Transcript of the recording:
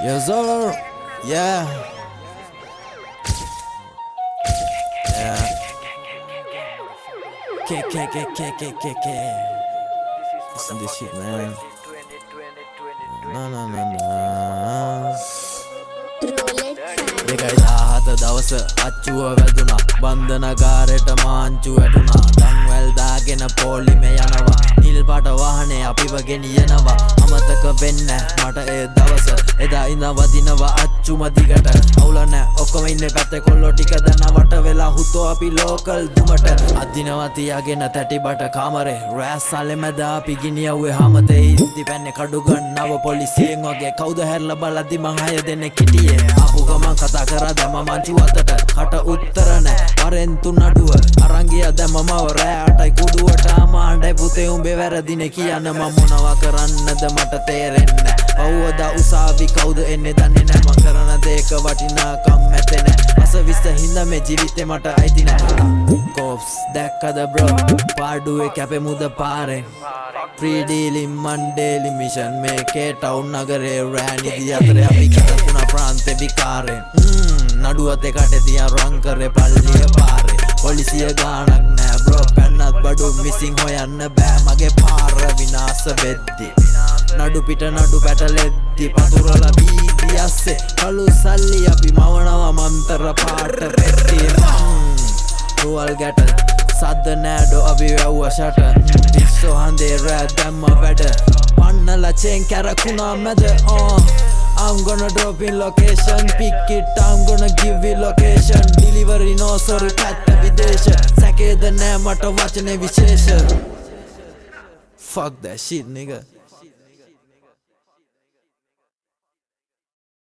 Yes, sir. Yeah. Yeah. K. Listen to this shit, man. No. දෙකයි 17 දවස අච්චුව වැදුනා බන්ධනගාරයට මාංචු වැටුණා දන්වැල් දාගෙන පොලිමේ යනවා නිල් පාට වාහනේ අපිව ගෙනියනවා අමතක වෙන්නේ මට ඒ දවස එදා ඉඳන් වදිනවා අච්චුම දිගට අවුල නැහැ ඔක්කොම ඉන්නේ පැත්තේ කොල්ලෝ ටික දැන් වට වෙලා හුතෝ අපි ලෝකල් දුමට අදිනවා තියාගෙන තැටි බට කාමරේ රෑස්සාලේ මැද අපි ගිනියුවේ හැමතේ ඉද්දි පැන්නේ කඩු ගන්නව පොලිසියෙන් වගේ කවුද හැරලා බලද්දි මං 6 දෙනෙක් හිටියේ ආපු ගමන් කතා කරා දැම මංචු අතට කට උත්තර නැ වරෙන්තු නඩුව අරන් ගියා දැන් මම රෑ 8යි කුඩුවට ආමාණ්ඩයි පුතේ උඹේ වැරදිනේ කියන්න මම මොනවා කරන්නද මට තේරෙන්නේ පවුවදා උසාවි කවුද එන්නේ දන්නේ නැ මං කරන දේක වටිනාකම් මැතේ නැ අසවිස්ස හින්දා මේ ජීවිතේ මට අයිති නැ කොප්ස් දැක්කද බ්‍රෝ පාඩුවේ කැපේ මුද පාරේ ප්‍රීඩීලි මන්ඩේලි මිෂන් මේකේ ටවුන් නගරේ රෑනිදි අතරේ අපි කරපුනා ප්‍රාන්තේ විකාරේ නඩුවතේ කටේ තියන් රං කරේ පල්ලිය පාරේ පොලිසිය ගානක් නෑ බ්‍රෝ පැන්නත් බඩු මිසින් හොයන්න බෑ මගේ පාර විනාශ වෙද්දි නඩු පිට නඩු පැටලෙද්දි පතුරලා බීදි ඇස්සේ කළු සල්ලි අපි මවනවා මන්තර පාට පෙට්ටි රුවල් ගැට සද්ද නෑඩෝ අපි වැව්ව ෂට විස්සෝ හන්දේ රෑ දැම්ම වැඩ පන්නලා චේන් කැරකුණා මැද I'm gonna drop in location, pick it, I'm gonna give you location Delivery no sorry, පැත්ත විදේශ සැකේද නෑ මට වචනේ විශේෂ Fuck that shit nigga